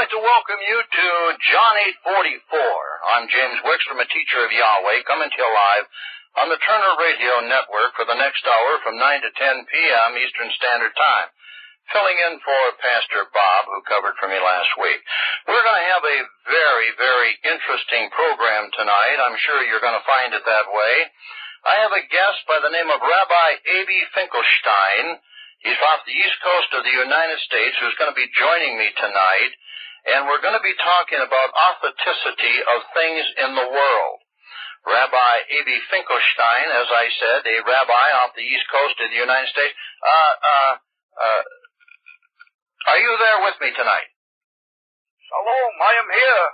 like to welcome you to John 8:44. I'm James Wickstrom, a teacher of Yahweh, coming to you live on the Turner Radio Network for the next hour from 9 to 10 p.m. Eastern Standard Time, filling in for Pastor Bob, who covered for me last week. We're going to have a very, very interesting program tonight. I'm sure you're going to find it that way. I have a guest by the name of Rabbi Finkelstein. He's off the east coast of the United States, who's going to be joining me tonight, and we're going to be talking about authenticity of things in the world. Rabbi Finkelstein, as I said, a rabbi off the east coast of the United States. Are you there with me tonight? Shalom, I am here.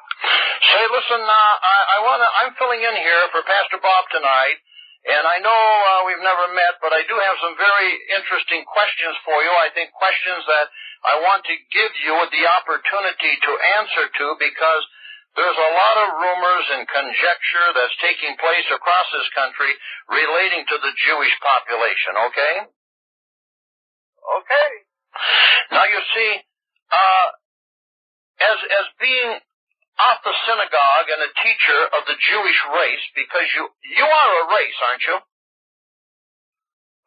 Say, listen, I'm filling in here for Pastor Bob tonight. And I know we've never met, but I do have some very interesting questions for you. I think questions that I want to give you the opportunity to answer to, because there's a lot of rumors and conjecture that's taking place across this country relating to the Jewish population, okay? Okay. Now, you see, as being off the synagogue and a teacher of the Jewish race, because you are a race, aren't you?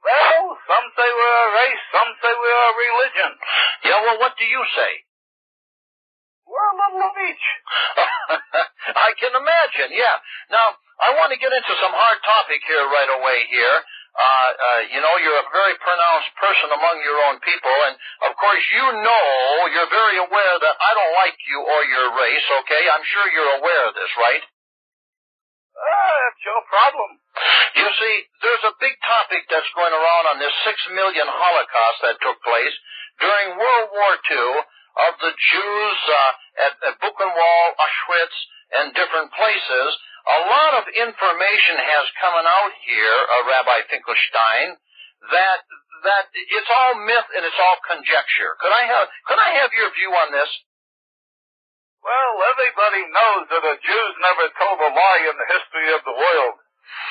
Well, some say we're a race, some say we're a religion. Yeah, well, what do you say? We're a little of each. I can imagine, yeah. Now, I want to get into some hard topic here right away here. You're a very pronounced person among your own people, and of course you're very aware that I don't like you or your race, okay? I'm sure you're aware of this, right? That's your problem. You see, there's a big topic that's going around on this 6 million Holocaust that took place during World War II of the Jews at Buchenwald, Auschwitz, and different places. A lot of information has come out here, Rabbi Finkelstein, that it's all myth and it's all conjecture. Could I have your view on this? Well, everybody knows that the Jews never told a lie in the history of the world.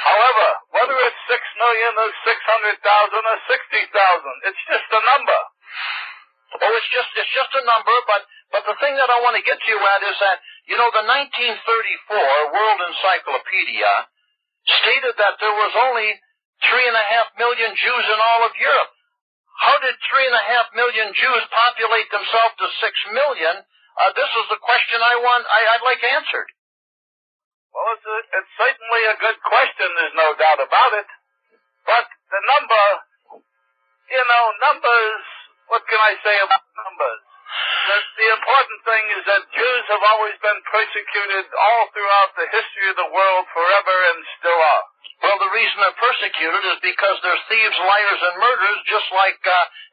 However, whether it's 6 million or 600,000 or 60,000, it's just a number. Oh, it's just a number, but the thing that I want to get to you at is that, the 1934 World Encyclopedia stated that there was only 3.5 million Jews in all of Europe. How did 3.5 million Jews populate themselves to 6 million? This is the question I'd like answered. Well, it's certainly a good question, there's no doubt about it. But the number, numbers, what can I say about numbers? The important thing is that Jews have always been persecuted all throughout the history of the world forever and still are. Well, the reason they're persecuted is because they're thieves, liars, and murderers, just like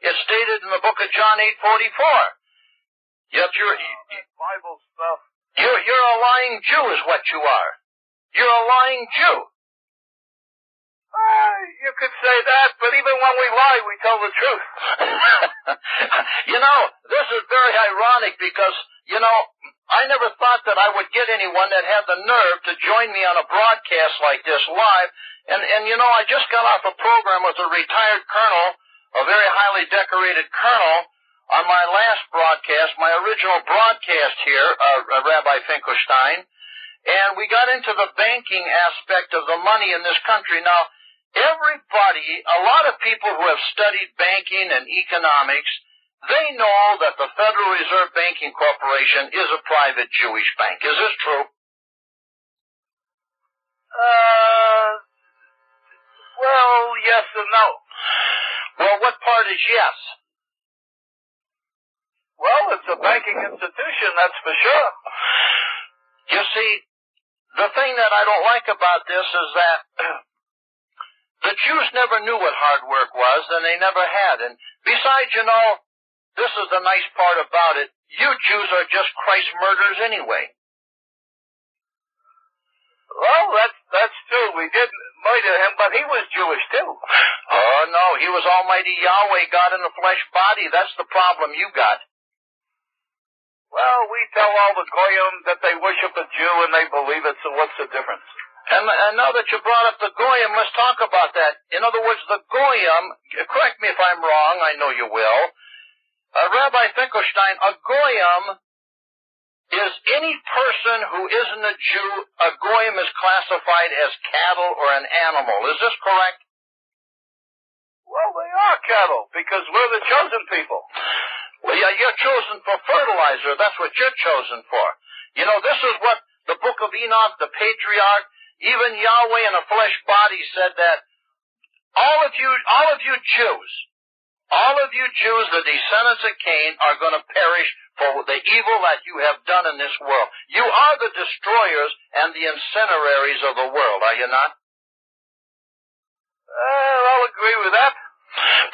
it's stated in the book of John 8:44. Yet Bible stuff. You're a lying Jew is what you are. You're a lying Jew. You could say that, but even when we lie, we tell the truth. This is very ironic because, I never thought that I would get anyone that had the nerve to join me on a broadcast like this live. And I just got off a program with a retired colonel, a very highly decorated colonel, on my last broadcast, my original broadcast here, Rabbi Finkelstein. And we got into the banking aspect of the money in this country. Now, a lot of people who have studied banking and economics, they know that the Federal Reserve Banking Corporation is a private Jewish bank. Is this true? Well, yes and no. Well, what part is yes? Well, it's a banking institution, that's for sure. You see, the thing that I don't like about this is that the Jews never knew what hard work was, and they never had. And besides, this is the nice part about it. You Jews are just Christ murderers anyway. Well, that's true. We did murder him, but he was Jewish too. Oh, no, he was Almighty Yahweh, God in the flesh body. That's the problem you got. Well, we tell all the Goyim that they worship a Jew and they believe it, so what's the difference? And now that you brought up the Goyim, let's talk about that. In other words, the Goyim, correct me if I'm wrong, I know you will. Rabbi Finkelstein, a Goyim is any person who isn't a Jew, a goyim is classified as cattle or an animal. Is this correct? Well, they are cattle because we're the chosen people. Well, yeah, you're chosen for fertilizer. That's what you're chosen for. You know, this is what the book of Enoch, the patriarch, even Yahweh in a flesh body said that all of you Jews, the descendants of Cain, are going to perish for the evil that you have done in this world. You are the destroyers and the incineraries of the world, are you not? I'll agree with that.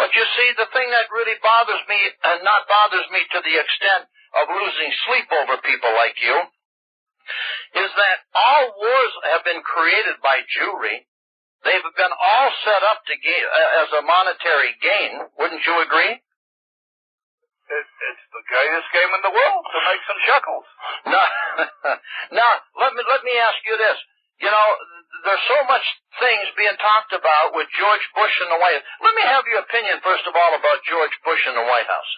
But you see, the thing that really bothers me, and not bothers me to the extent of losing sleep over people like you, is that all wars have been created by Jewry. They've been all set up to as a monetary gain. Wouldn't you agree? It's the greatest game in the world to make some shekels. Now, let me ask you this. You know, there's so much things being talked about with George Bush in the White House. Let me have your opinion, first of all, about George Bush in the White House.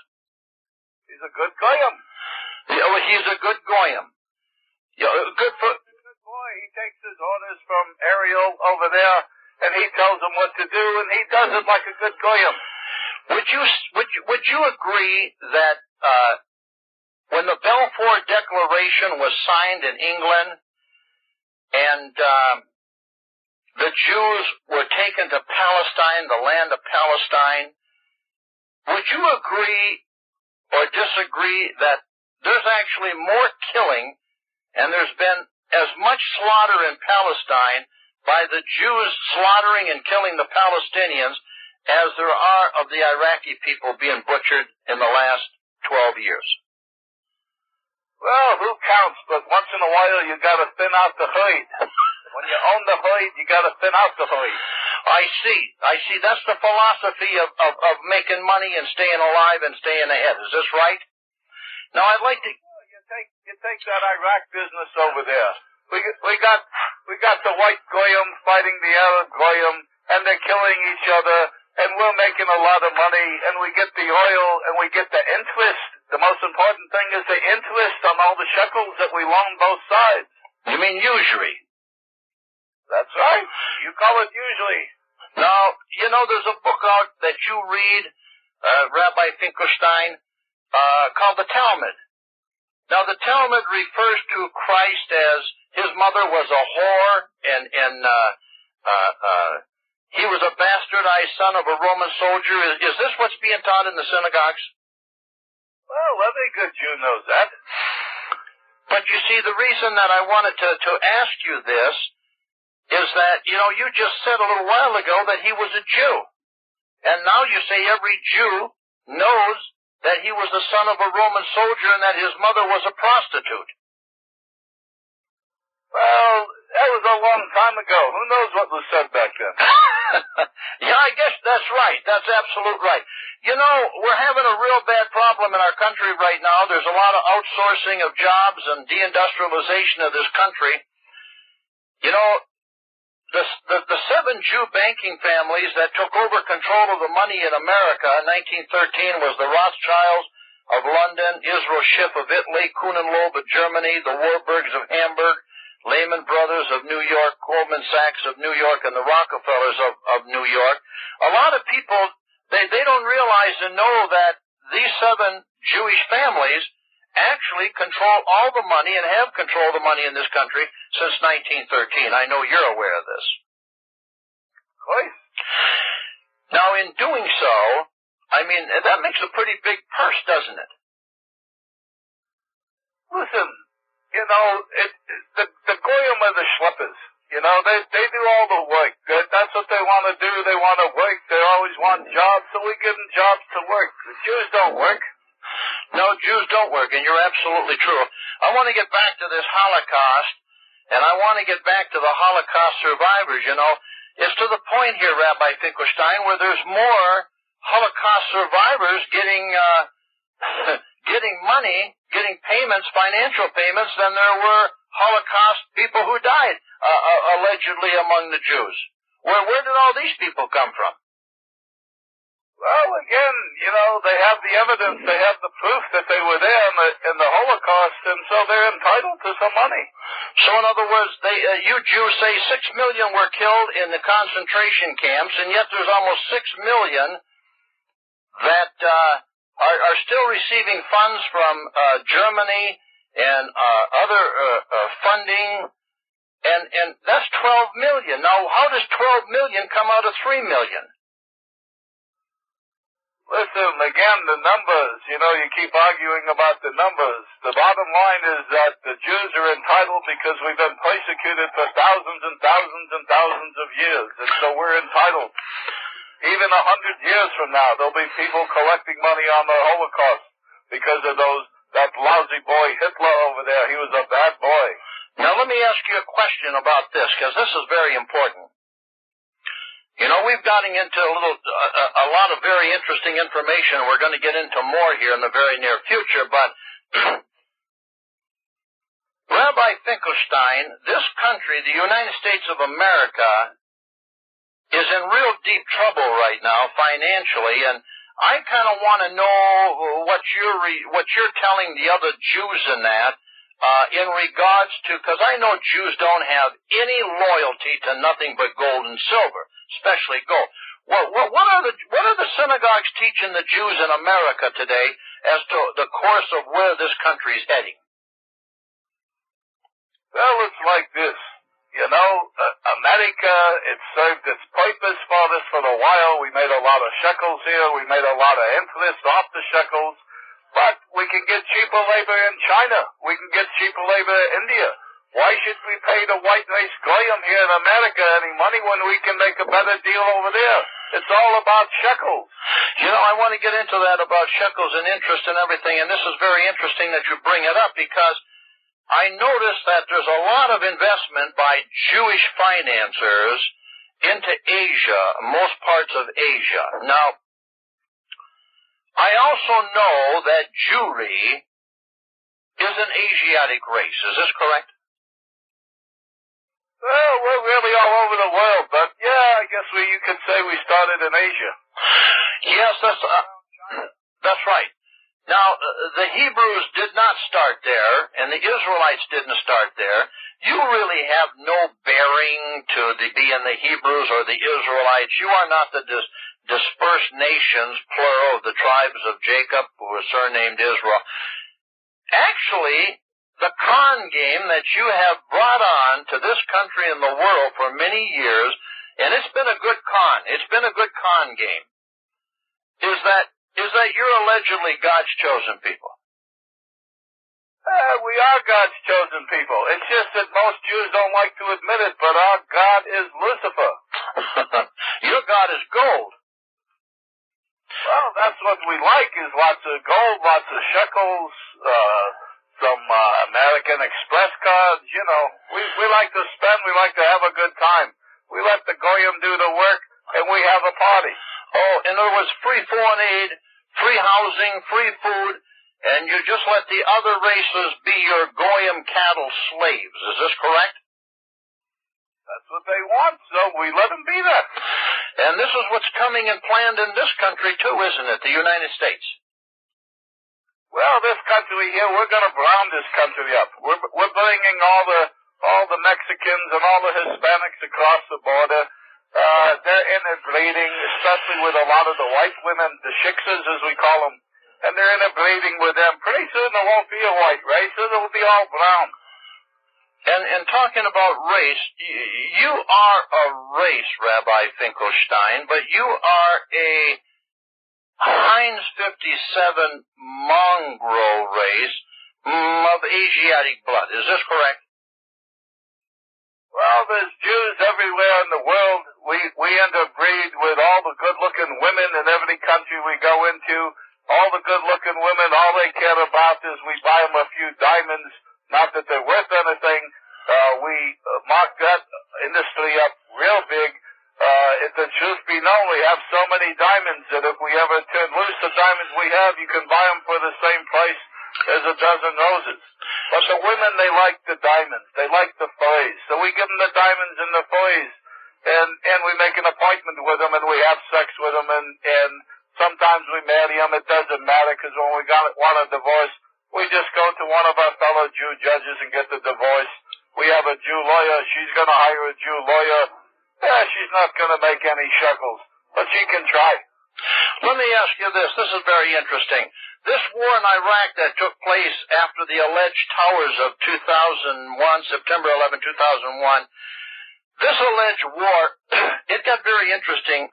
He's a good goyim. Yeah, well, he's a good goyim. Yeah, good boy. He takes his orders from Ariel over there, and he tells them what to do, and he does it like a good goyim. Would you agree that when the Balfour Declaration was signed in England, and the Jews were taken to Palestine, the land of Palestine, would you agree or disagree that there's actually more killing and there's been as much slaughter in Palestine by the Jews slaughtering and killing the Palestinians as there are of the Iraqi people being butchered in the last 12 years? Well, who counts? But once in a while you got to thin out the herd. When you own the herd, you got to thin out the herd. I see. That's the philosophy of making money and staying alive and staying ahead. Is this right? Now, I'd like to... You take that Iraq business over there. We got the white goyim fighting the Arab goyim, and they're killing each other, and we're making a lot of money, and we get the oil, and we get the interest. The most important thing is the interest on all the shekels that we loan both sides. You mean usury? That's right. You call it usury. Now, you know, there's a book out that you read, Rabbi Finkelstein, called the Talmud. Now, the Talmud refers to Christ as his mother was a whore, and he was a bastardized son of a Roman soldier. Is this what's being taught in the synagogues? Well, every good Jew knows that. But you see, the reason that I wanted to ask you this is that, you know, you just said a little while ago that he was a Jew. And now you say every Jew knows that he was the son of a Roman soldier and that his mother was a prostitute. Well, that was a long time ago. Who knows what was said back then? Yeah, I guess that's right. That's absolute right. You know, we're having a real bad problem in our country right now. There's a lot of outsourcing of jobs and deindustrialization of this country. You know, the 7 Jew banking families that took over control of the money in America in 1913 was the Rothschilds of London, Israel Schiff of Italy, Kuhn and Loeb of Germany, the Warburgs of Hamburg, Lehman Brothers of New York, Goldman Sachs of New York, and the Rockefellers of New York. A lot of people, they don't realize and know that these 7 Jewish families actually control all the money and have controlled the money in this country since 1913. I know you're aware of this. Of course. Now, in doing so, I mean, that makes a pretty big purse, doesn't it? Listen, you know, the goyim are the schleppers. You know, they do all the work. That's what they want to do. They want to work. They always want jobs, so we give them jobs to work. The Jews don't work. No, Jews don't work, and you're absolutely true. I want to get back to this Holocaust, and I want to get back to the Holocaust survivors, you know. It's to the point here, Rabbi Finkelstein, where there's more Holocaust survivors getting money, getting payments, financial payments, than there were Holocaust people who died, allegedly among the Jews. Where did all these people come from? Well, again, they have the evidence, they have the proof that they were there in the Holocaust, and so they're entitled to some money. So, in other words, you Jews say 6 million were killed in the concentration camps, and yet there's almost 6 million that are still receiving funds from Germany and other funding, and that's 12 million. Now, how does 12 million come out of 3 million? Listen, again, the numbers, you keep arguing about the numbers. The bottom line is that the Jews are entitled because we've been persecuted for thousands and thousands and thousands of years, and so we're entitled. Even 100 years from now, there'll be people collecting money on the Holocaust because of that lousy boy Hitler over there. He was a bad boy. Now, let me ask you a question about this, because this is very important. We've gotten into a lot of very interesting information. We're going to get into more here in the very near future, but Rabbi Finkelstein, this country, the United States of America, is in real deep trouble right now financially, and I kind of want to know what you're telling the other Jews in that in regards to, because I know Jews don't have any loyalty to nothing but gold and silver, especially gold. What are the synagogues teaching the Jews in America today as to the course of where this country is heading? Well, it's like this. America, it served its purpose for us for a while. We made a lot of shekels here. We made a lot of interest off the shekels. But we can get cheaper labor in China. We can get cheaper labor in India. Why should we pay the white race goyim here in America any money when we can make a better deal over there? It's all about shekels. I want to get into that about shekels and interest and everything, and this is very interesting that you bring it up because I noticed that there's a lot of investment by Jewish financiers into Asia, most parts of Asia. Now, I also know that Jewry is an Asiatic race. Is this correct? Well, we're really all over the world, but yeah, I guess you could say we started in Asia. Yes, that's right. Now, the Hebrews did not start there, and the Israelites didn't start there. You really have no bearing to be in the Hebrews or the Israelites. You are not the dispersed nations, plural, of the tribes of Jacob, who were surnamed Israel. Actually, the con game that you have brought on to this country and the world for many years, and it's been a good con, it's been a good con game, is that you're allegedly God's chosen people. We are God's chosen people. It's just that most Jews don't like to admit it, but our God is Lucifer. Your God is gold. Well, that's what we like, is lots of gold, lots of shekels, some American Express cards. We like to spend, we like to have a good time. We let the goyim do the work, and we have a party. Oh, in other words, free foreign aid, free housing, free food, and you just let the other races be your goyim cattle slaves. Is this correct? That's what they want, so we let them be that. And this is what's coming and planned in this country too, isn't it? The United States. Well, this country here, we're going to brown this country up. We're bringing all the Mexicans and all the Hispanics across the border. They're interbreeding, especially with a lot of the white women, the shiksas as we call them, and they're interbreeding with them. Pretty soon there won't be a white race, it will be all brown. And talking about race, you are a race, Rabbi Finkelstein, but you are a Heinz 57 mongrel race of Asiatic blood. Is this correct? Well, there's Jews everywhere in the world. We interbreed with all the good-looking women in every country we go into. All the good-looking women, all they care about is we buy them a few diamonds, not that they're worth anything. We mark that industry up real big. If the truth be known, we have so many diamonds that if we ever turn loose the diamonds we have, you can buy them for the same price as a dozen roses. But the women, they like the diamonds. They like the furs. So we give them the diamonds and the furs, and we make an appointment with them, and we have sex with them, and Sometimes we marry them. It doesn't matter, because when we want a divorce, we just go to one of our fellow Jew judges and get the divorce. We have a Jew lawyer. She's going to hire a Jew lawyer. Yeah, she's not going to make any shekels, but she can try. Let me ask you this. This is very interesting. This war in Iraq that took place after the alleged towers of 2001, September 11, 2001, this alleged war, it got very interesting.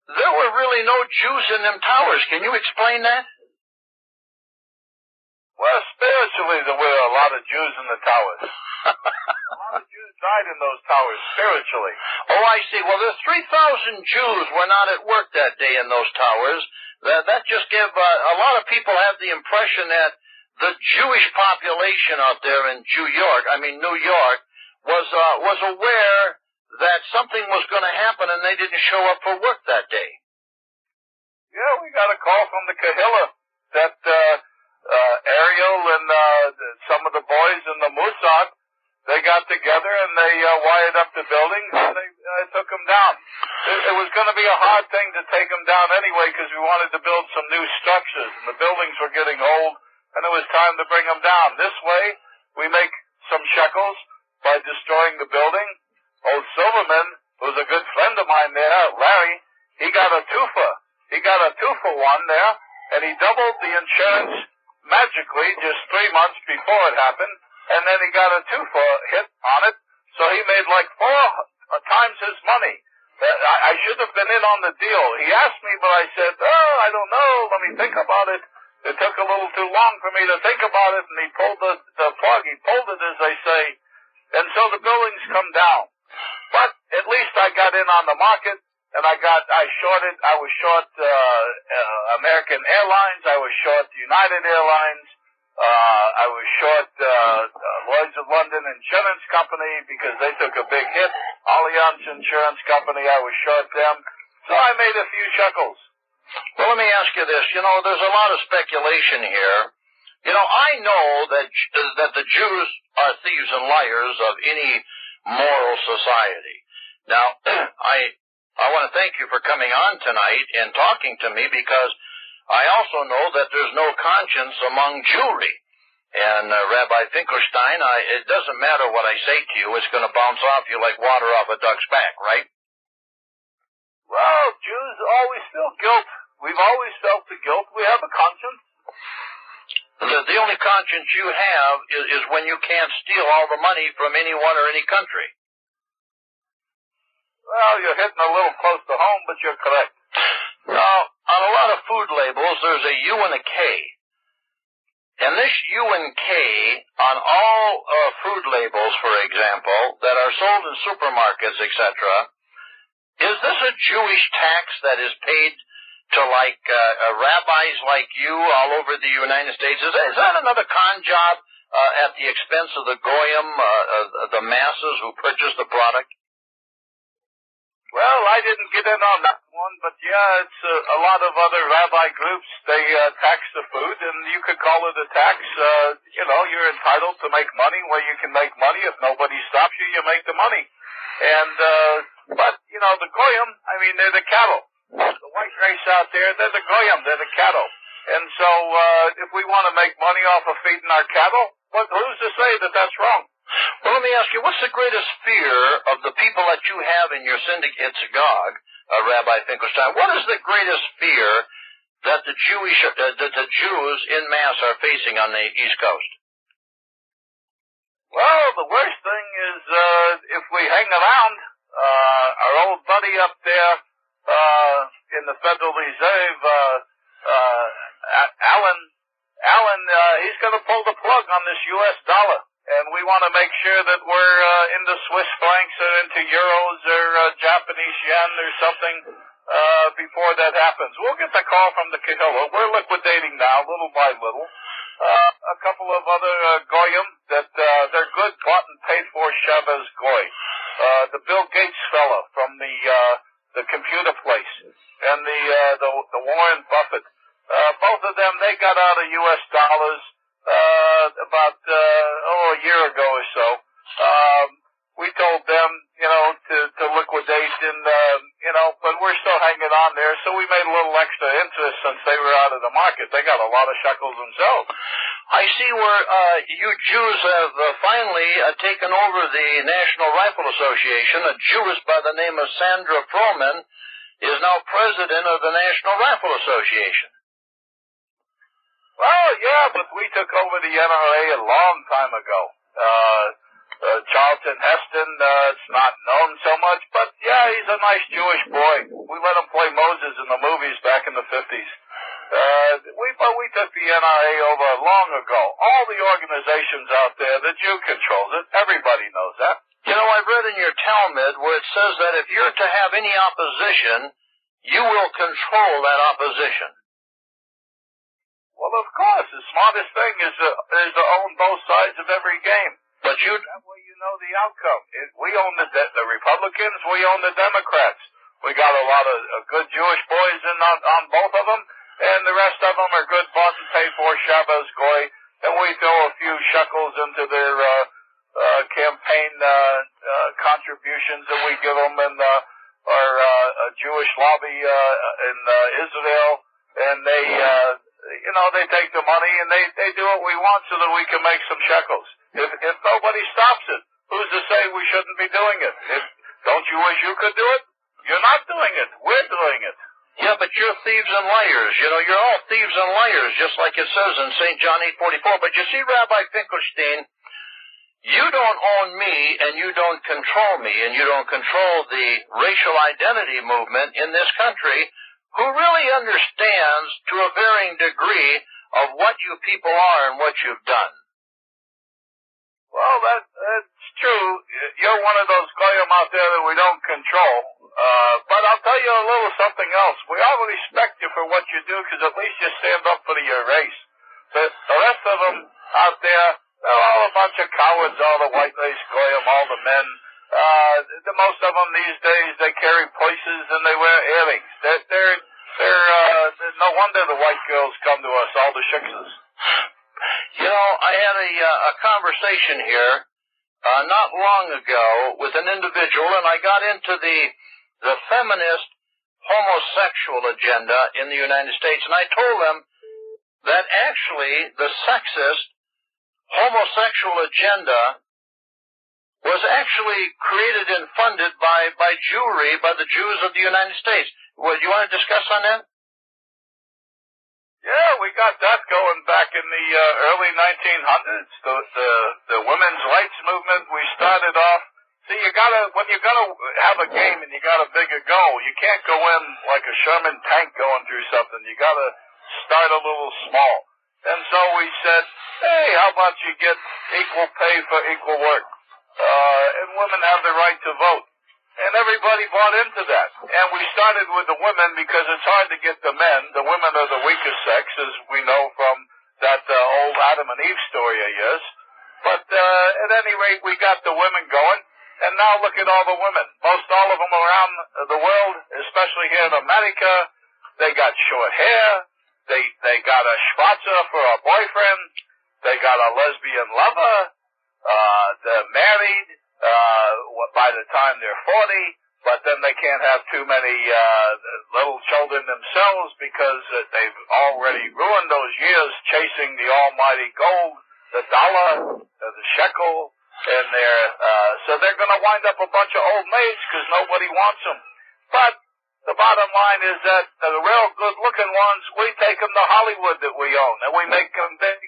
There were really no Jews in them towers. Can you explain that? Well, spiritually, there were a lot of Jews in the towers. A lot of Jews died in those towers, spiritually. Oh, I see. Well, there's 3,000 Jews were not at work that day in those towers. That just gave a lot of people have the impression that the Jewish population out there in New York, was aware that something was going to happen, and they didn't show up for work that day. Yeah, we got a call from the Kahilla that Ariel and some of the boys in the Mossad, they got together and they wired up the buildings and they took them down. It was going to be a hard thing to take them down anyway, because we wanted to build some new structures, and the buildings were getting old, and it was time to bring them down. This way, we make some shekels by destroying the building. Old Silverman, who's a good friend of mine there, Larry, he got a twofer. He got a 2-for-1 there, and he doubled the insurance magically just 3 months before it happened, and then he got a 2-for hit on it, so he made like 4 times his money. I should have been in on the deal. He asked me, but I said, I don't know, let me think about it. It took a little too long for me to think about it, and he pulled the plug. He pulled it, as they say, and so the buildings come down. But at least I got in on the market, and I was short American Airlines, I was short United Airlines, I was short Lloyd's of London Insurance Company, because they took a big hit. Allianz Insurance Company, I was short them. So I made a few shekels. Well, let me ask you this. There's a lot of speculation here. I know that the Jews are thieves and liars of any moral society. Now, I want to thank you for coming on tonight and talking to me, because I also know that there's no conscience among Jewry. And Rabbi Finkelstein, it doesn't matter what I say to you, it's going to bounce off you like water off a duck's back, right? Well, Jews always feel guilt. We've always felt the guilt. We have a conscience. The only conscience you have is when you can't steal all the money from anyone or any country. Well, you're hitting a little close to home, but you're correct. Now, on a lot of food labels, there's a U and a K. And this U and K on all food labels, for example, that are sold in supermarkets, etc., is this a Jewish tax that is paid to rabbis like you all over the United States? Is that another con job at the expense of the goyim, the masses who purchase the product? Well, I didn't get in on that one, but yeah, it's a lot of other rabbi groups. They tax the food, and you could call it a tax. You're entitled to make money where you can make money. If nobody stops you, you make the money. And but the goyim, they're the cattle. The white race out there, they're the goyim, they're the cattle. And so if we want to make money off of feeding our cattle, who's to say that that's wrong? Well, let me ask you, what's the greatest fear of the people that you have in your syndicate synagogue, Rabbi Finkelstein? What is the greatest fear that the Jews in mass are facing on the East Coast? Well, the worst thing is if we hang around, our old buddy up there in the Federal Reserve, Allen, he's going to pull the plug on this U.S. dollar. And we want to make sure that we're into Swiss francs or into euros or Japanese yen or something before that happens. We'll get the call from the Kahilla. We're liquidating now, little by little. A couple of other goyim that they're good, bought and paid for Shabbos goy. The Bill Gates fella from the computer place, and the Warren Buffett. Both of them, they got out of U.S. dollars about a year ago or so. We told them, to liquidate and, but we're still hanging on there. So we made a little extra interest since they were out of the market. They got a lot of shekels themselves. I see where you Jews have finally taken over the National Rifle Association. A Jewess by the name of Sandra Froman is now president of the National Rifle Association. Well, yeah, but we took over the NRA a long time ago. Charlton Heston, it's not known so much, but yeah, he's a nice Jewish boy. We let him play Moses in the movies back in the 50s. We took the NRA over long ago. All the organizations out there, the Jew controls it. Everybody knows that. I've read in your Talmud where it says that if you're to have any opposition, you will control that opposition. Well, of course, the smartest thing is to own both sides of every game. But that way you know the outcome. We own the Republicans, we own the Democrats. We got a lot of good Jewish boys on both of them, and the rest of them are good, bought and paid for Shabbos Goy, and we throw a few shekels into their campaign contributions that we give them, and our Jewish lobby in Israel, and they take the money and they do what we want so that we can make some shekels. If nobody stops it, who's to say we shouldn't be doing it? Don't you wish you could do it? You're not doing it. We're doing it. Yeah, but you're thieves and liars. You're all thieves and liars, just like it says in St. John 8:44. But you see, Rabbi Finkelstein, you don't own me and you don't control me and you don't control the racial identity movement in this country, who really understands to a varying degree of what you people are and what you've done. Well, that's true. You're one of those goyim out there that we don't control. But I'll tell you a little something else. We all respect you for what you do because at least you stand up for your race. The rest of them out there, they're all a bunch of cowards, all the white race goyim, all the men. The most of them these days, they carry purses and they wear earrings. They're no wonder the white girls come to us, all the shiksas. I had a conversation here not long ago with an individual, and I got into the feminist homosexual agenda in the United States, and I told them that actually the sexist homosexual agenda was actually created and funded by Jewry, by the Jews of the United States. Well, do you want to discuss on that? Yeah, we got that going back in the early 1900s. The women's rights movement, we started off. See, when you're gonna have a game and you got a bigger goal, you can't go in like a Sherman tank going through something. You gotta start a little small. And so we said, hey, how about you get equal pay for equal work? And women have the right to vote. And everybody bought into that. And we started with the women because it's hard to get the men. The women are the weakest sex, as we know from that old Adam and Eve story of yours. But at any rate, we got the women going. And now look at all the women. Most all of them around the world, especially here in America, they got short hair. They got a schwarzer for a boyfriend. They got a lesbian lover. They're married by the time they're 40, but then they can't have too many little children themselves because they've already ruined those years chasing the almighty gold, the dollar, the shekel, and so they're going to wind up a bunch of old maids because nobody wants them. But the bottom line is that the real good-looking ones, we take them to Hollywood that we own, and we make them big.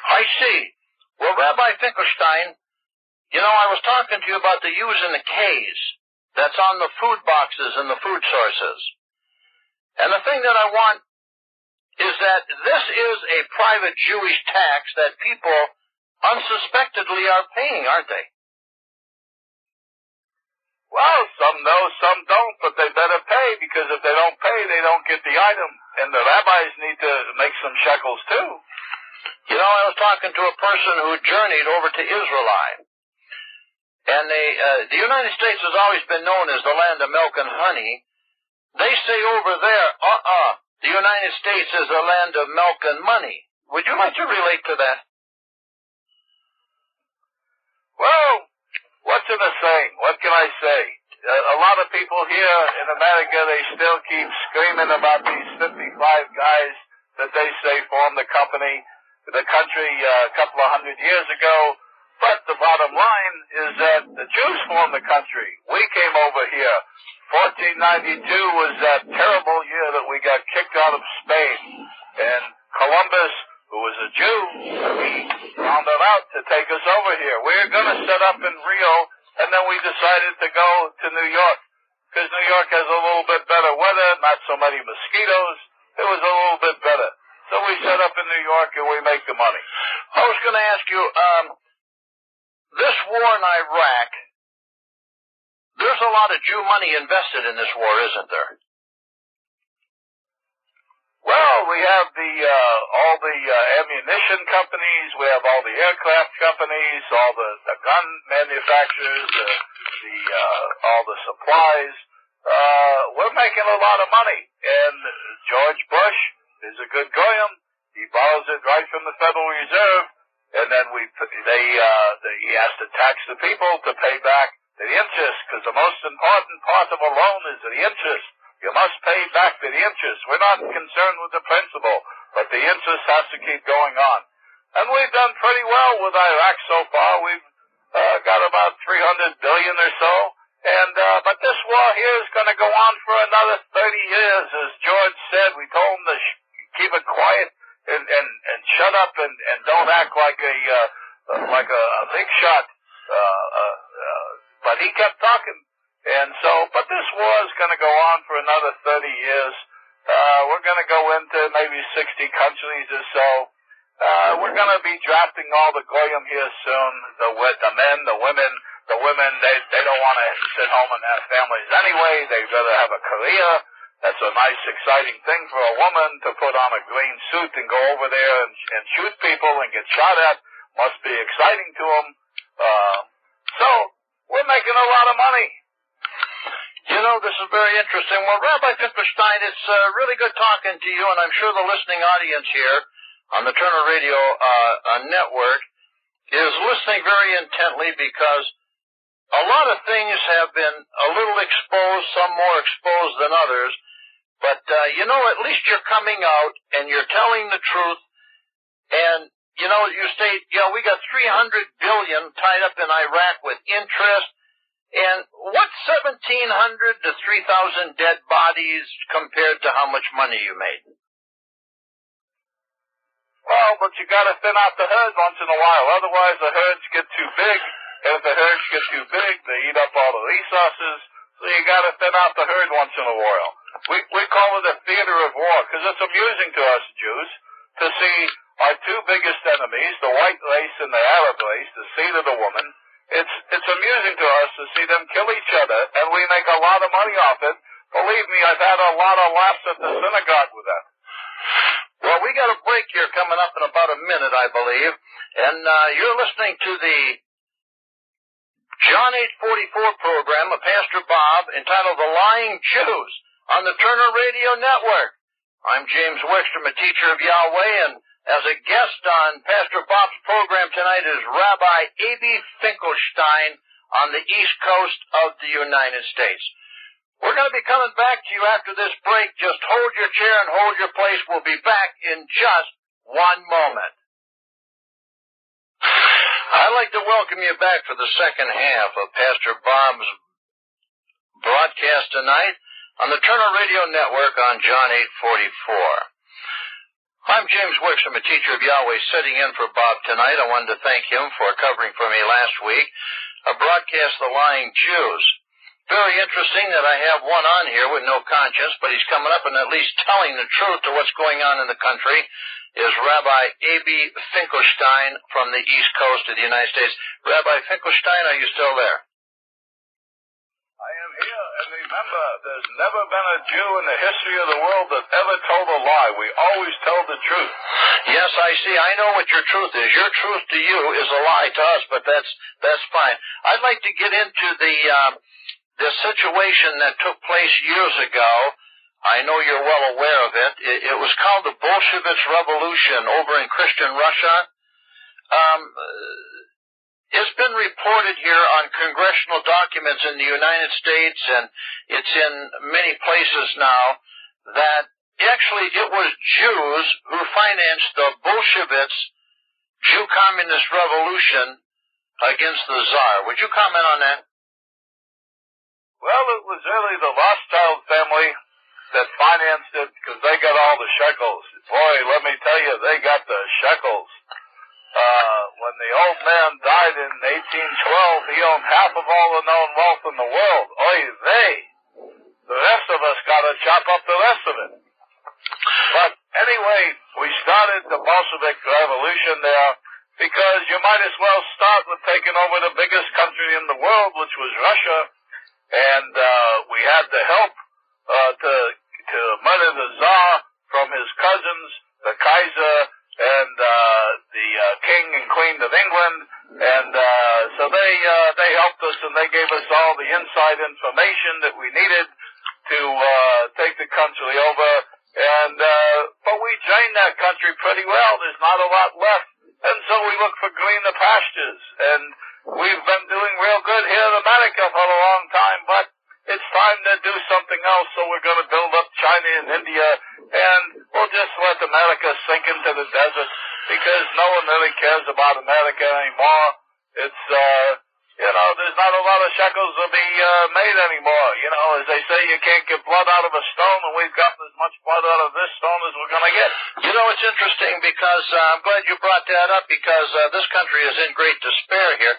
I see. Well, Rabbi Finkelstein, I was talking to you about the U's and the K's that's on the food boxes and the food sources. And the thing that I want is that this is a private Jewish tax that people unsuspectedly are paying, aren't they? Well, some know, some don't, but they better pay, because if they don't pay, they don't get the item. And the rabbis need to make some shekels, too. I was talking to a person who journeyed over to Israel. And the United States has always been known as the land of milk and honey. They say over there, the United States is a land of milk and money. Would you like to relate to that? Well, what's in a saying? What can I say? A lot of people here in America, they still keep screaming about these 55 guys that they say formed the country a couple of hundred years ago. But the bottom line is that the Jews formed the country. We came over here. 1492 was that terrible year that we got kicked out of Spain. And Columbus, who was a Jew, he found it out to take us over here. We were going to set up in Rio, and then we decided to go to New York, because New York has a little bit better weather, not so many mosquitoes. It was a little bit better. So we set up in New York, and we make the money. I was going to ask you, this war in Iraq, there's a lot of Jew money invested in this war, isn't there? Well, we have all the ammunition companies, we have all the aircraft companies, all the gun manufacturers, all the supplies. We're making a lot of money, and George Bush is a good goyim. He borrows it right from the Federal Reserve, and then he has to tax the people to pay back the interest, because the most important part of a loan is the interest. You must pay back the interest. We're not concerned with the principal, but the interest has to keep going on. And we've done pretty well with Iraq so far. We've got about $300 billion or so. And but this war here is going to go on for another 30 years, as George said. We told him to keep it quiet and shut up and don't act like a big shot. But he kept talking. And so, but this war is going to go on for another 30 years. We're going to go into maybe 60 countries or so. We're going to be drafting all the goyim here soon. The men, the women, they don't want to sit home and have families anyway. They'd rather have a career. That's a nice, exciting thing for a woman to put on a green suit and go over there and shoot people and get shot at. Must be exciting to them. So, we're making a lot of money. You know, this is very interesting. Well, Rabbi Finkelstein, it's really good talking to you, and I'm sure the listening audience here on the Turner Radio Network is listening very intently, because a lot of things have been a little exposed, some more exposed than others. But, you know, at least you're coming out and you're telling the truth. And, you know, you state, we got $300 billion tied up in Iraq with interest. And what's 1,700 to 3,000 dead bodies compared to how much money you made? Well, but you got to thin out the herd once in a while. Otherwise, the herds get too big. And if the herds get too big, they eat up all the resources. So you got to thin out the herd once in a while. We call it a theater of war, because it's amusing to us Jews to see our two biggest enemies, the white race and the Arab race, the seed of the woman. It's amusing to us to see them kill each other, and we make a lot of money off it. Believe me, I've had a lot of laughs at the synagogue with that. Well, we got a break here coming up in about a minute, I believe. And you're listening to the John 844 program of Pastor Bob, entitled The Lying Jews, on the Turner Radio Network. I'm James Wickstrom, a teacher of Yahweh, and as a guest on Pastor Bob's program tonight is Rabbi Finkelstein on the East Coast of the United States. We're going to be coming back to you after this break. Just hold your chair and hold your place. We'll be back in just one moment. I'd like to welcome you back for the second half of Pastor Bob's broadcast tonight on the Turner Radio Network on John 844. I'm James Wickstrom, a teacher of Yahweh, sitting in for Bob tonight. I wanted to thank him for covering for me last week a broadcast, The Lying Jews. Very interesting that I have one on here with no conscience, but he's coming up and at least telling the truth to what's going on in the country, is Rabbi Finkelstein from the East Coast of the United States. Rabbi Finkelstein, are you still there? I am here, and remember, there's never been a Jew in the history of the world that ever told a lie. We always tell the truth. Yes, I see. I know what your truth is. Your truth to you is a lie to us, but that's fine. I'd like to get into the situation that took place years ago. I know you're well aware of it. It was called the Bolshevik Revolution over in Christian Russia. it's been reported here on congressional documents in the United States, and it's in many places now, that actually it was Jews who financed the Bolsheviks' Jew communist revolution against the Tsar. Would you comment on that? Well, it was really the Rothschild family that financed it because they got all the shekels. Boy, let me tell you, they got the shekels. When the old man died in 1812, he owned half of all the known wealth in the world. Oy vey. The rest of us got to chop up the rest of it. But anyway, we started the Bolshevik Revolution there because you might as well start with taking over the biggest country in the world, which was Russia. And we had the help to murder the Tsar from his cousins, the Kaiser, and the King and Queen of England. And so they helped us, and they gave us all the inside information that we needed to take the country over. And but we drained that country pretty well. There's not a lot left. And so we look for greener pastures. And we've been doing real good here in America for a long time, but it's time to do something else. So we're going to build up China and India, and we'll just let America sink into the desert because no one really cares about America anymore. It's, there's not a lot of shekels to be made anymore. You know, as they say, you can't get blood out of a stone, and we've gotten as much blood out of this stone as we're going to get. You know, it's interesting because I'm glad you brought that up because this country is in great despair here.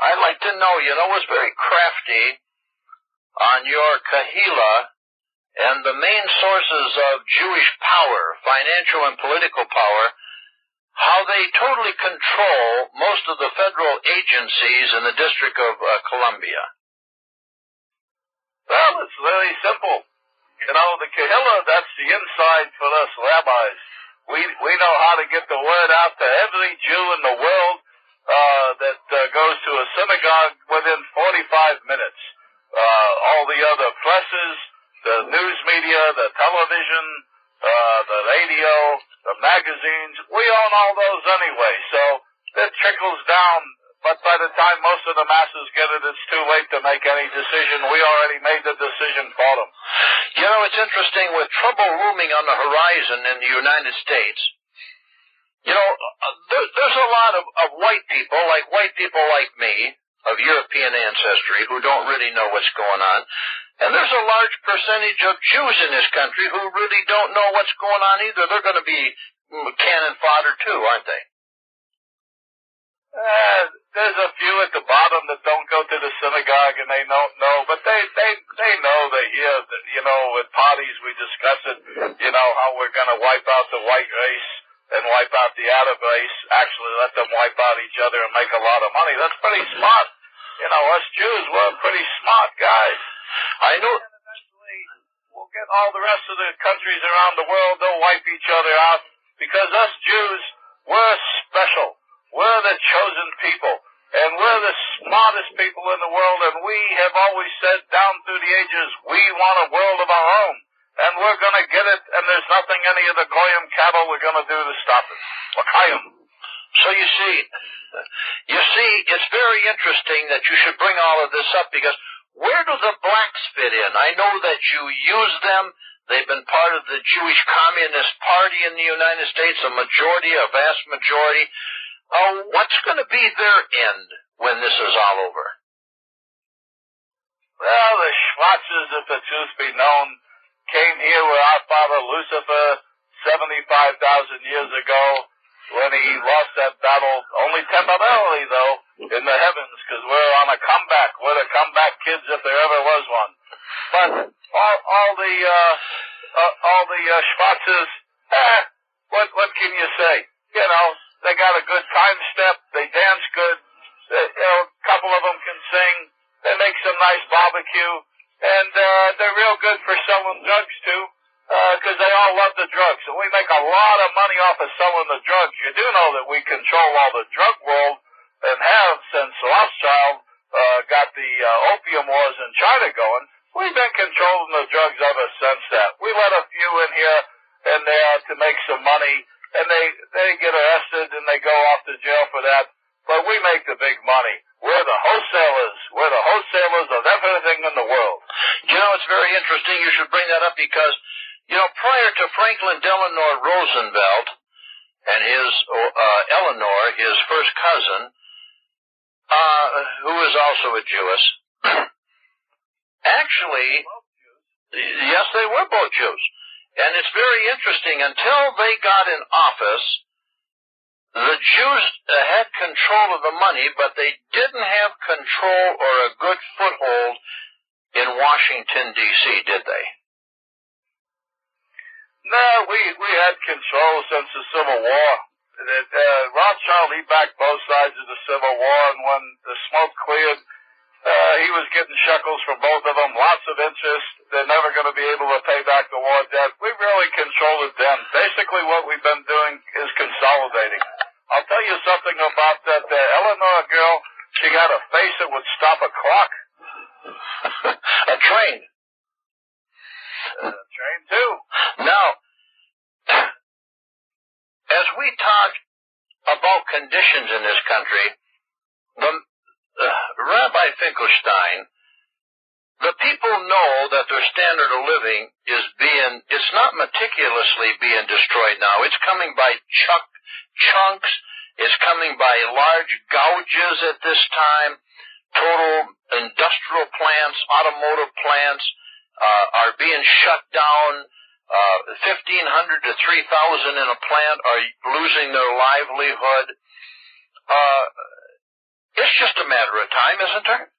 I'd like to know, was very crafty on your kahila and the main sources of Jewish power, financial and political power, how they totally control most of the federal agencies in the District of Columbia. Well, it's very simple. The kahila, that's the inside for us rabbis. We know how to get the word out to every Jew in the world that goes to a synagogue within 45 minutes. All the other presses, the news media, the television, the radio, the magazines, we own all those anyway, so it trickles down. But by the time most of the masses get it, it's too late to make any decision. We already made the decision for them. It's interesting, with trouble looming on the horizon in the United States, there's a lot of white people like me, of European ancestry, who don't really know what's going on. And there's a large percentage of Jews in this country who really don't know what's going on either. They're going to be cannon fodder too, aren't they? There's a few at the bottom that don't go to the synagogue and they don't know, but they know, they hear that, at parties we discuss it, how we're going to wipe out the white race and wipe out the Arab race, actually let them wipe out each other and make a lot of money. That's pretty smart. Us Jews, we're pretty smart guys. I know. And eventually we'll get all the rest of the countries around the world, they'll wipe each other out because us Jews, we're special. We're the chosen people, and we're the smartest people in the world, and we have always said down through the ages, we want a world of our own, and we're going to get it, and there's nothing any of the Goyim cattle we're going to do to stop it. L'chaim. So you see, it's very interesting that you should bring all of this up, because where do the blacks fit in? I know that you use them. They've been part of the Jewish Communist Party in the United States, a vast majority. What's going to be their end when this is all over? Well, the Schwarzes, if the truth be known, came here with our father Lucifer 75,000 years ago when he lost that battle, only temporarily, though, in the heavens, because we're on a comeback. We're the comeback kids if there ever was one. But all the Schwarzes, what can you say? They got a good time step. They dance good. A couple of them can sing. They make some nice barbecue. And they're real good for selling drugs, too, because they all love the drugs. And we make a lot of money off of selling the drugs. You do know that we control all the drug world and have since Rothschild got the opium wars in China going. We've been controlling the drugs ever since that. We let a few in here and there to make some money. And they get arrested and they go off to jail for that. but we make the big money. We're the wholesalers. We're the wholesalers of everything in the world. You know, it's very interesting you should bring that up because, you know, prior to Franklin Delano Roosevelt and his Eleanor, his first cousin, who is also a Jewess, actually, yes, they were both Jews. And it's very interesting. Until they got in office, the Jews had control of the money, but they didn't have control or a good foothold in Washington, D.C., did they? No, we had control since the Civil War. Rothschild, he backed both sides of the Civil War, and when the smoke cleared, he was getting shekels from both of them, lots of interest. They're never going to be able to pay back the war debt. We really controlled it then. Basically, what we've been doing is consolidating. I'll tell you something about that Eleanor girl. She got a face that would stop a clock. A train. A train, too. Now, as we talk about conditions in this country, Rabbi Finkelstein, the people know that their standard of living is it's not meticulously being destroyed now. It's coming by chunks. It's coming by large gouges at this time. Total industrial plants, automotive plants are being shut down. 1,500 to 3,000 in a plant are losing their livelihood. It's just a matter of time, isn't there?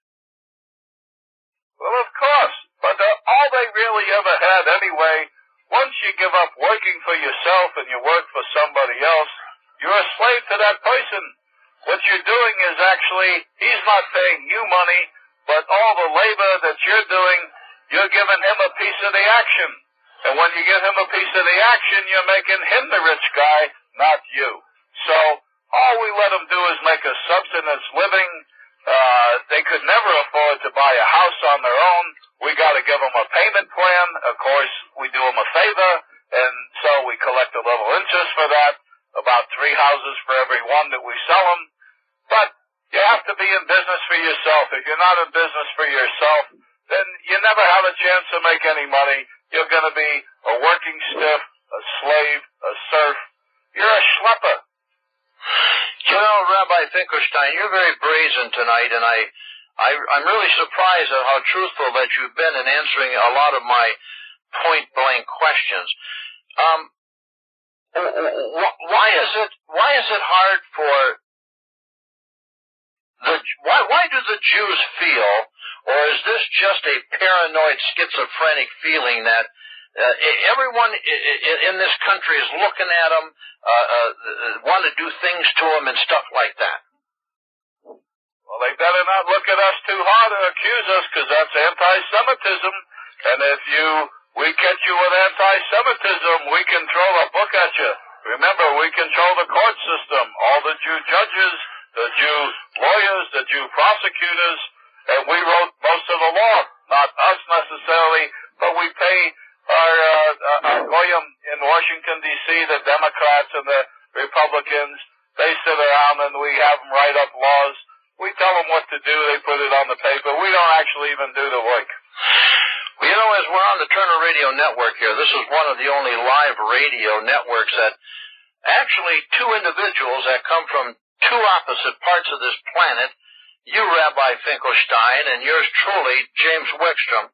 Well, of course. But all they really ever had anyway, once you give up working for yourself and you work for somebody else, you're a slave to that person. What you're doing is actually, he's not paying you money, but all the labor that you're doing, you're giving him a piece of the action. And when you give him a piece of the action, you're making him the rich guy, not you. So all we let them do is make a subsistence living. They could never afford to buy a house on their own. We got to give them a payment plan. Of course, we do them a favor, and so we collect a little interest for that, about 3 houses for every one that we sell them. But you have to be in business for yourself. If you're not in business for yourself, then you never have a chance to make any money. You're going to be a working stiff, a slave, a serf. You're a schlepper. You know, Rabbi Finkelstein, you're very brazen tonight, and I'm really surprised at how truthful that you've been in answering a lot of my point-blank questions. Why is it hard for why do the Jews feel, or is this just a paranoid, schizophrenic feeling that everyone in this country is looking at them, want to do things to them and stuff like that? Well, they better not look at us too hard and accuse us, because that's anti-Semitism. And if we catch you with anti-Semitism, we can throw a book at you. Remember, we control the court system, all the Jew judges, the Jew lawyers, the Jew prosecutors, and we wrote most of the law. Not us necessarily, but we pay our goyim in Washington, D.C., the Democrats and the Republicans. They sit around and we have them write up laws. We tell them what to do. They put it on the paper. We don't actually even do the work. Well, you know, as we're on the Turner Radio Network here, this is one of the only live radio networks that actually two individuals that come from two opposite parts of this planet, you, Rabbi Finkelstein, and yours truly, James Wickstrom.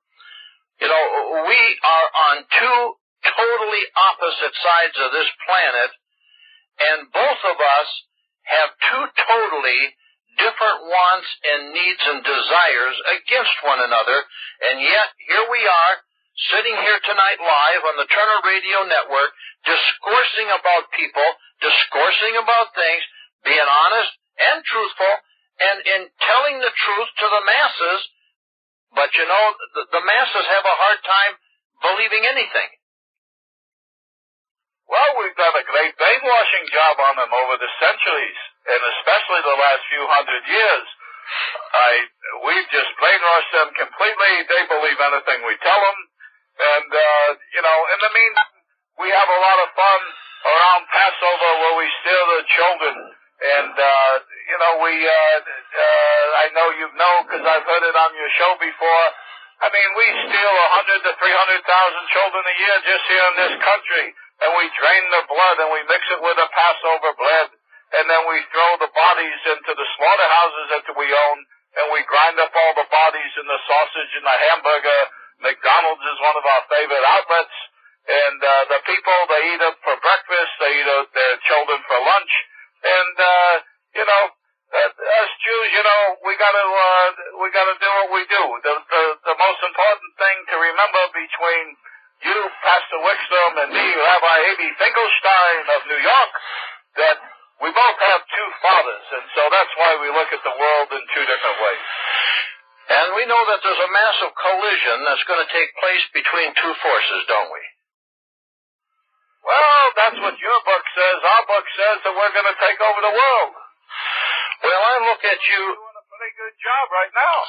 You know, we are on two totally opposite sides of this planet, and both of us have two totally different wants and needs and desires against one another, and yet here we are, sitting here tonight live on the Turner Radio Network, discoursing about people, discoursing about things, being honest and truthful, and in telling the truth to the masses. But, you know, the masses have a hard time believing anything. Well, we've done a great brainwashing job on them over the centuries, and especially the last few hundred years. We've just brainwashed them completely. They believe anything we tell them. And, you know, in the meantime, we have a lot of fun around Passover where we steal the children And, I know you know because I've heard it on your show before. I mean, we steal 100 to 300,000 children a year just here in this country. And we drain the blood and we mix it with the Passover blood. And then we throw the bodies into the slaughterhouses that we own. And we grind up all the bodies in the sausage and the hamburger. McDonald's is one of our favorite outlets. And the people, they eat it for breakfast. They eat their children for lunch. And, us Jews, we gotta do what we do. The most important thing to remember between you, Pastor Wickstrom, and me, Rabbi Finkelstein of New York, that we both have two fathers, and so that's why we look at the world in two different ways. And we know that there's a massive collision that's going to take place between two forces, don't we? Well, that's what your book says. Our book says that we're going to take over the world. Well, I look at you... You're doing a pretty good job right now.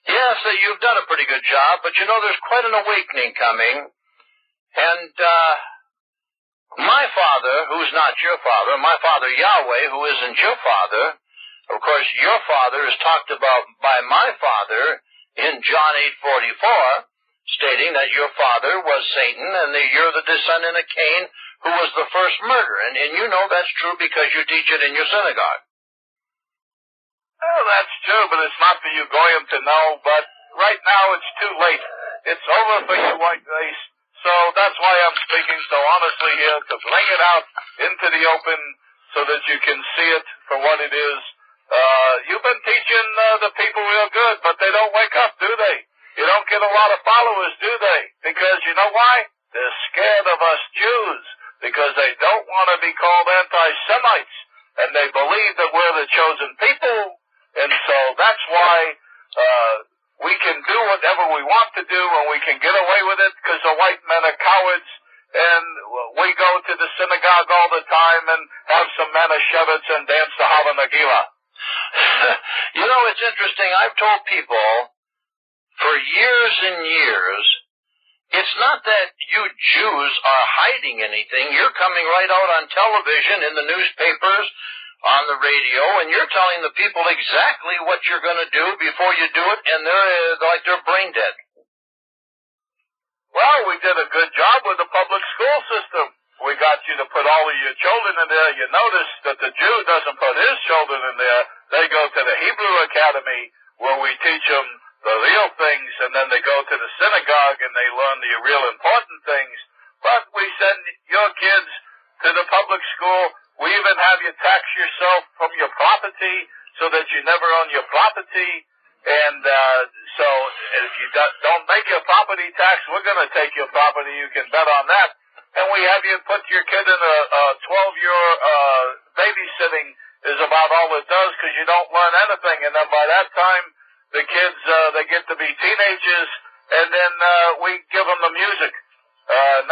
Yes, you've done a pretty good job, but there's quite an awakening coming. And my father, who's not your father, my father Yahweh, who isn't your father, of course, your father is talked about by my father in John 8:44, stating that your father was Satan and that you're the descendant of Cain, who was the first murderer. And you know that's true because you teach it in your synagogue. Well, that's true, but it's not for you Goyim to know. But right now it's too late. It's over for you white race. So that's why I'm speaking so honestly here, to bring it out into the open so that you can see it for what it is. You've been teaching the people real good, but they don't wake up, do they? You don't get a lot of followers, do they? Because you know why? They're scared of us Jews, because they don't want to be called anti-Semites, and they believe that we're the chosen people, and so that's why we can do whatever we want to do, and we can get away with it, because the white men are cowards, and we go to the synagogue all the time and have some Manischewitz and dance the Hava Nagila. It's interesting. I've told people for years and years, it's not that you Jews are hiding anything. You're coming right out on television, in the newspapers, on the radio, and you're telling the people exactly what you're going to do before you do it, and they're brain dead. Well, we did a good job with the public school system. We got you to put all of your children in there. You notice that the Jew doesn't put his children in there. They go to the Hebrew Academy, where we teach them the real things, and then they go to the synagogue and they learn the real important things. But we send your kids to the public school. We even have you tax yourself from your property so that you never own your property. And so if you don't make your property tax, we're going to take your property. You can bet on that. And we have you put your kid in a 12-year babysitting is about all it does, because you don't learn anything. And then by that time, the kids, they get to be teenagers, and then we give them the music.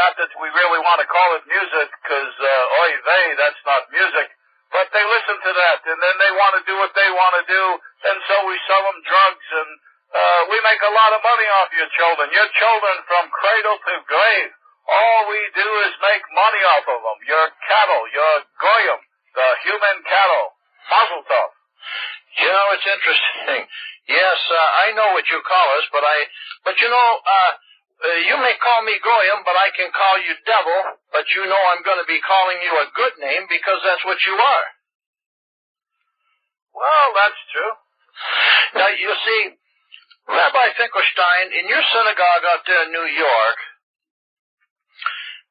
Not that we really want to call it music, because, oy vey, that's not music. But they listen to that, and then they want to do what they want to do, and so we sell them drugs, and we make a lot of money off your children. Your children from cradle to grave. All we do is make money off of them. Your cattle, your goyim, the human cattle. Mazel tov. It's interesting. Yes, I know what you call us, but you may call me Goyim, but I can call you devil, but I'm going to be calling you a good name because that's what you are. Well, that's true. Now, you see, Rabbi Finkelstein, in your synagogue out there in New York,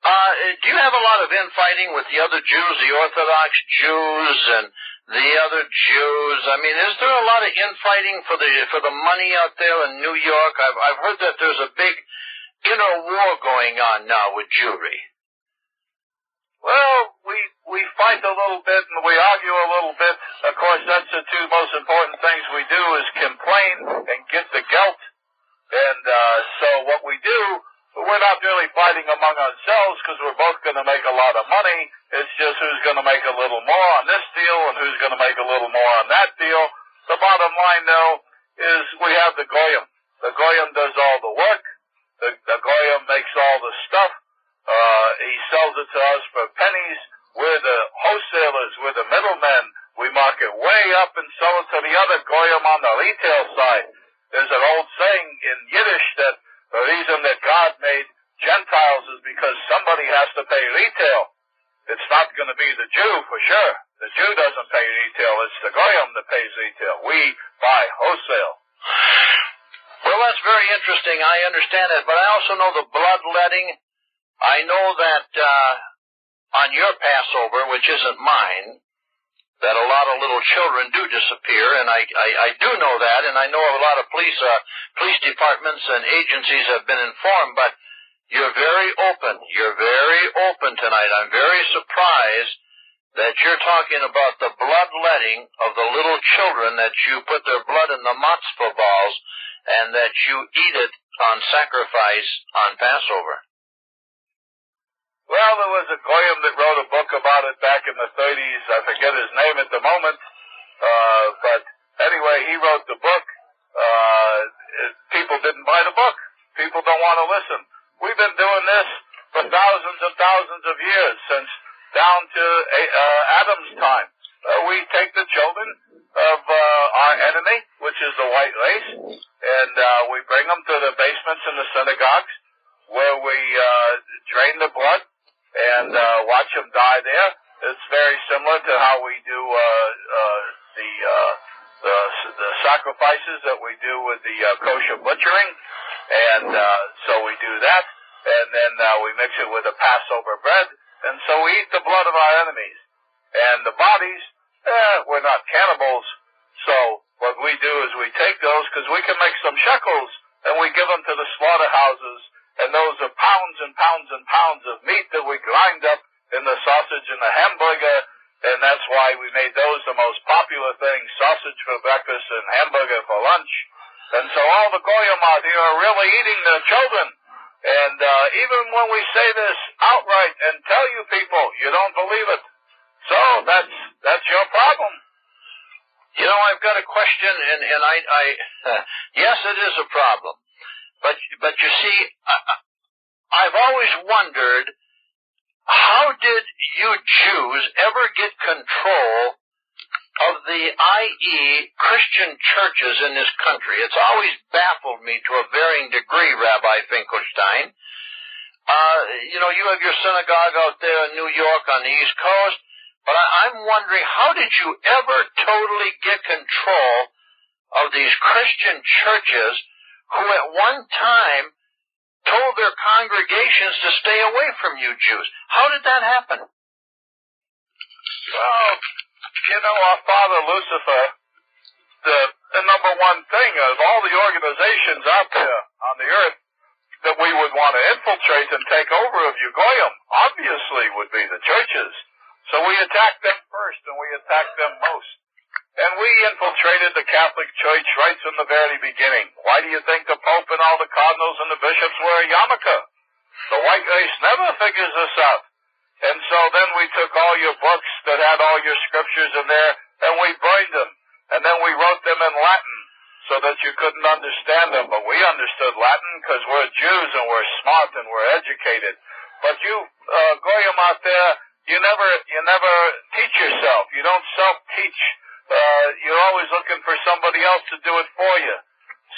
do you have a lot of infighting with the other Jews, the Orthodox Jews and the other Jews? I mean, is there a lot of infighting for the money out there in New York? I've heard that there's a big inner war going on now with Jewry. Well, we fight a little bit and we argue a little bit. Of course, that's the two most important things we do is complain and get the guilt. And so what we do, we're not really fighting among ourselves because we're both going to make a lot of money. It's just who's going to make a little more on this deal and who's going to make a little more on that deal. The bottom line, though, is we have the Goyim. The Goyim does all the work. The Goyim makes all the stuff. He sells it to us for pennies. We're the wholesalers. We're the middlemen. We mark it way up and sell it to the other goyim on the retail side. There's an old saying in Yiddish that the reason that God made Gentiles is because somebody has to pay retail. It's not going to be the Jew for sure. The Jew doesn't pay retail. It's the goyim that pays retail. We buy wholesale. Well, that's very interesting. I understand that, but I also know the bloodletting. I know that on your Passover, which isn't mine, that a lot of little children do disappear, and I do know that, and I know a lot of police departments and agencies have been informed, but you're very open. You're very open tonight. I'm very surprised that you're talking about the bloodletting of the little children, that you put their blood in the matzpah balls, and that you eat it on sacrifice on Passover. Well, there was a goyim that wrote a book about it back in the 30s. I forget his name at the moment. But anyway, he wrote the book. People didn't buy the book. People don't want to listen. We've been doing this for thousands and thousands of years, since down to Adam's time. We take the children of our enemy, which is the white race, and we bring them to the basements in the synagogues, where we drain the blood and watch them die there. It's very similar to how we do the sacrifices that we do with the kosher butchering, and so we do that, and then we mix it with the Passover bread, and so we eat the blood of our enemies. And the bodies, we're not cannibals, so what we do is we take those, because we can make some shekels, and we give them to the slaughterhouses, and those are pounds and pounds and pounds of meat that we grind up in the sausage and the hamburger, and that's why we made those the most popular thing, sausage for breakfast and hamburger for lunch. And so all the goyim out here are really eating their children. And even when we say this outright and tell you people, you don't believe it. So that's your problem. You know, I've got a question, and I yes, it is a problem. But you see, I've always wondered, how did you Jews ever get control of the i.e. Christian churches in this country? It's always baffled me to a varying degree, Rabbi Finkelstein. You know, you have your synagogue out there in New York on the East Coast, but I'm wondering, how did you ever totally get control of these Christian churches who at one time told their congregations to stay away from you Jews? How did that happen? Well, you know, our father Lucifer, the number one thing of all the organizations out there on the earth that we would want to infiltrate and take over of you goyim, obviously would be the churches. So we attacked them first, and we attacked them most. And we infiltrated the Catholic Church right from the very beginning. Why do you think the Pope and all the cardinals and the bishops wear a yarmulke? The white race never figures this out. And so then we took all your books that had all your scriptures in there, and we burned them. And then we wrote them in Latin so that you couldn't understand them. But we understood Latin because we're Jews and we're smart and we're educated. But you goyim out there, you never teach yourself. You don't self-teach. You're always looking for somebody else to do it for you.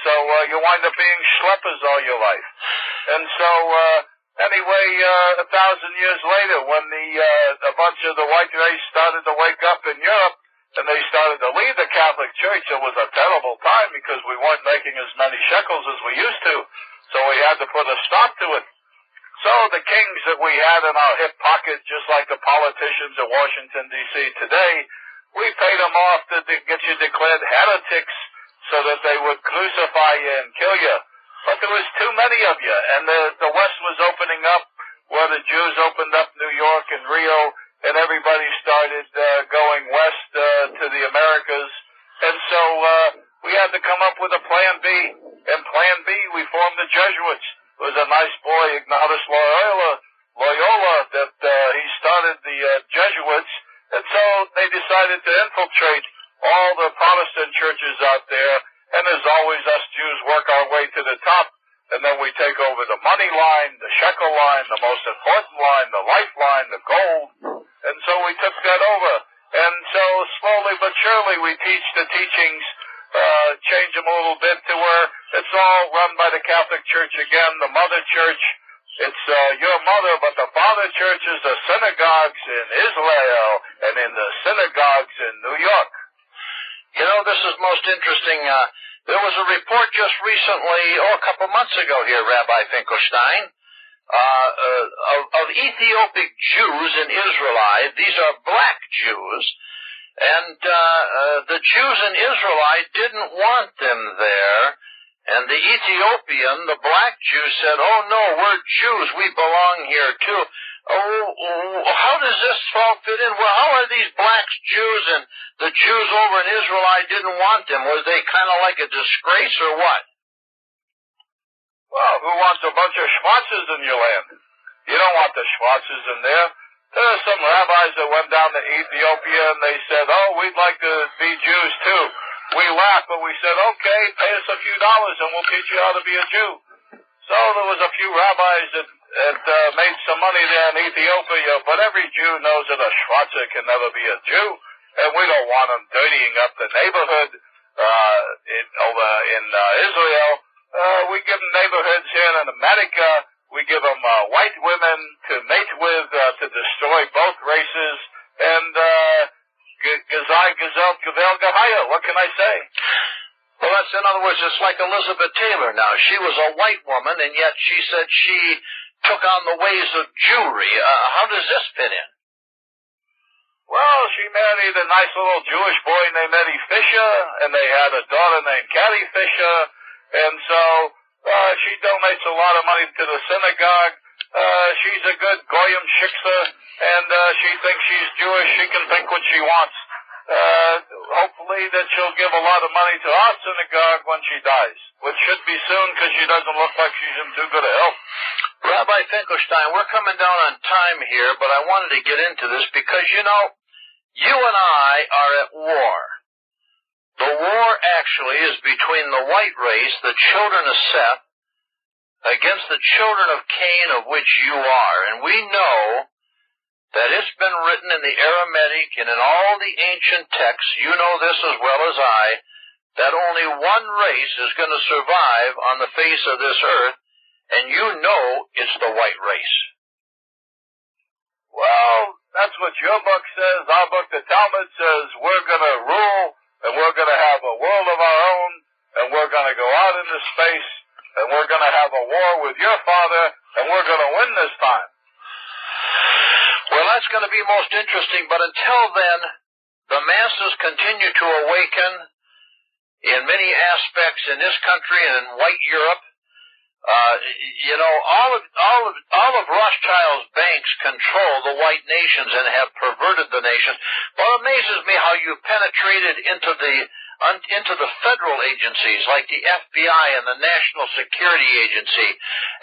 So you wind up being schleppers all your life. And so anyway, 1,000 years later, when a bunch of the white race started to wake up in Europe, and they started to leave the Catholic Church, it was a terrible time because we weren't making as many shekels as we used to. So we had to put a stop to it. So the kings that we had in our hip pocket, just like the politicians in Washington, D.C. today, we paid them off to get you declared heretics so that they would crucify you and kill you. But there was too many of you, and the West was opening up, where the Jews opened up New York and Rio, and everybody started going west to the Americas. And so we had to come up with a Plan B. And Plan B, we formed the Jesuits. There was a nice boy, Ignatius Loyola, that he started the Jesuits. And so they decided to infiltrate all the Protestant churches out there. And as always, us Jews work our way to the top. And then we take over the money line, the shekel line, the most important line, the lifeline, the gold. And so we took that over. And so slowly but surely we teach the teachings, change them a little bit to where it's all run by the Catholic Church again, the Mother Church. It's your mother, but the Father Church is the synagogues in Israel and in the synagogues in New York. You know, this is most interesting. There was a report just recently, a couple months ago here, Rabbi Finkelstein, of Ethiopic Jews in Israel. These are black Jews, and the Jews in Israel didn't want them there, and the Ethiopian, the black Jew, said, "Oh no, we're Jews, we belong here too." Oh, how does this all fit in? Well, how are these blacks Jews and the Jews over in Israel didn't want them? Was they kind of like a disgrace or what? Well, who wants a bunch of Schwarzes in your land? You don't want the Schwarzes in there. There are some rabbis that went down to Ethiopia and they said, "Oh, we'd like to be Jews too." We laughed, but we said, "Okay, pay us a few dollars and we'll teach you how to be a Jew." So there was a few rabbis that made some money there in Ethiopia, but every Jew knows that a Schwarzer can never be a Jew, and we don't want them dirtying up the neighborhood over in Israel. We give them neighborhoods here in America. We give them white women to mate with, to destroy both races, and Gazai, Gazel, Gavel, Gahaya. What can I say? Well, that's, in other words, it's like Elizabeth Taylor now. She was a white woman, and yet she said she took on the ways of Jewry. How does this fit in? Well, she married a nice little Jewish boy named Eddie Fisher, and they had a daughter named Carrie Fisher, and so she donates a lot of money to the synagogue. She's a good goyim shiksa, and she thinks she's Jewish. She can think what she wants. Hopefully that she'll give a lot of money to our synagogue when she dies, which should be soon because she doesn't look like she's in too good a health. Rabbi Finkelstein, we're coming down on time here, but I wanted to get into this because, you know, you and I are at war. The war actually is between the white race, the children of Seth, against the children of Cain, of which you are. And we know that it's been written in the Aramaic and in all the ancient texts, you know this as well as I, that only one race is going to survive on the face of this earth, and you know it's the white race. Well, that's what your book says. Our book, the Talmud, says we're going to rule, and we're going to have a world of our own, and we're going to go out into space, and we're going to have a war with your father, and we're going to win this time. Well, that's going to be most interesting, but until then, the masses continue to awaken in many aspects in this country and in white Europe. You know, all of Rothschild's banks control the white nations and have perverted the nations. Well, it amazes me how you penetrated into the federal agencies like the FBI and the National Security Agency,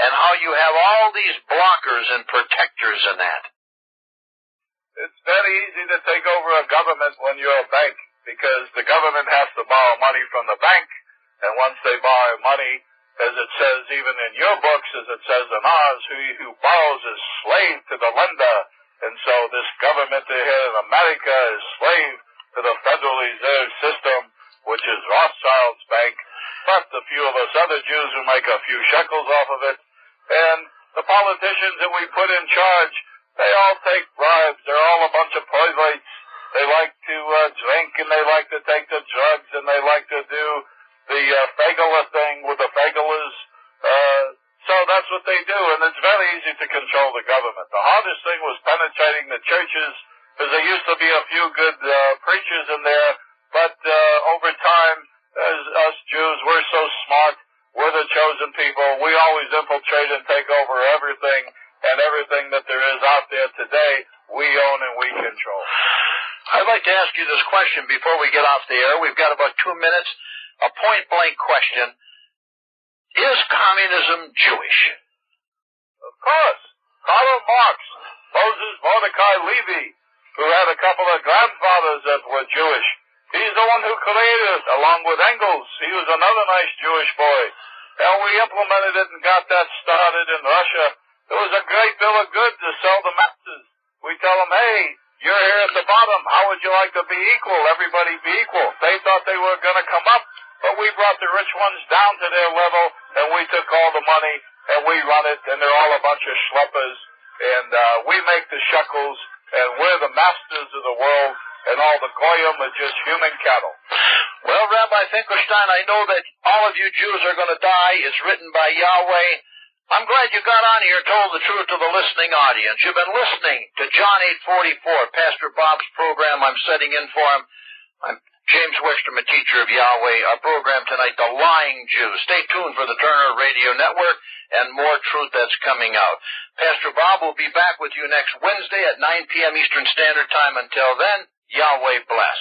and how you have all these blockers and protectors in that. It's very easy to take over a government when you're a bank, because the government has to borrow money from the bank, and once they borrow money, as it says even in your books, as it says in ours, who borrows is slave to the lender. And so this government here in America is slave to the Federal Reserve System, which is Rothschild's bank, plus a few of us other Jews who make a few shekels off of it. And the politicians that we put in charge, they all take bribes. They're all a bunch of perverts. They like to drink, and they like to take the drugs, and they like to do the Fagala thing with the Fagalas. So that's what they do, and it's very easy to control the government. The hardest thing was penetrating the churches, because there used to be a few good preachers in there, but over time, as us Jews, we're so smart. We're the chosen people. We always infiltrate and take over everything, and everything that there is out there today, we own and we control. I'd like to ask you this question before we get off the air. We've got about 2 minutes. A point-blank question. Is communism Jewish? Of course. Karl Marx, Moses Mordecai Levy, who had a couple of grandfathers that were Jewish. He's the one who created it, along with Engels. He was another nice Jewish boy. And we implemented it and got that started in Russia. It was a great bill of goods to sell the masses. We tell them, hey, You're here at the bottom. How would you like to be equal? Everybody be equal. They thought they were going to come up, but we brought the rich ones down to their level, and we took all the money, and we run it, and they're all a bunch of schleppers, and we make the shekels, and we're the masters of the world, and all the goyim are just human cattle. Well, Rabbi Finkelstein, I know that all of you Jews are going to die. It's written by Yahweh. I'm glad you got on here and told the truth to the listening audience. You've been listening to John 8:44, Pastor Bob's program. I'm setting in for him. I'm James Wickstrom, a teacher of Yahweh. Our program tonight, The Lying Jew. Stay tuned for the Turner Radio Network and more truth that's coming out. Pastor Bob will be back with you next Wednesday at 9 p.m. Eastern Standard Time. Until then, Yahweh bless.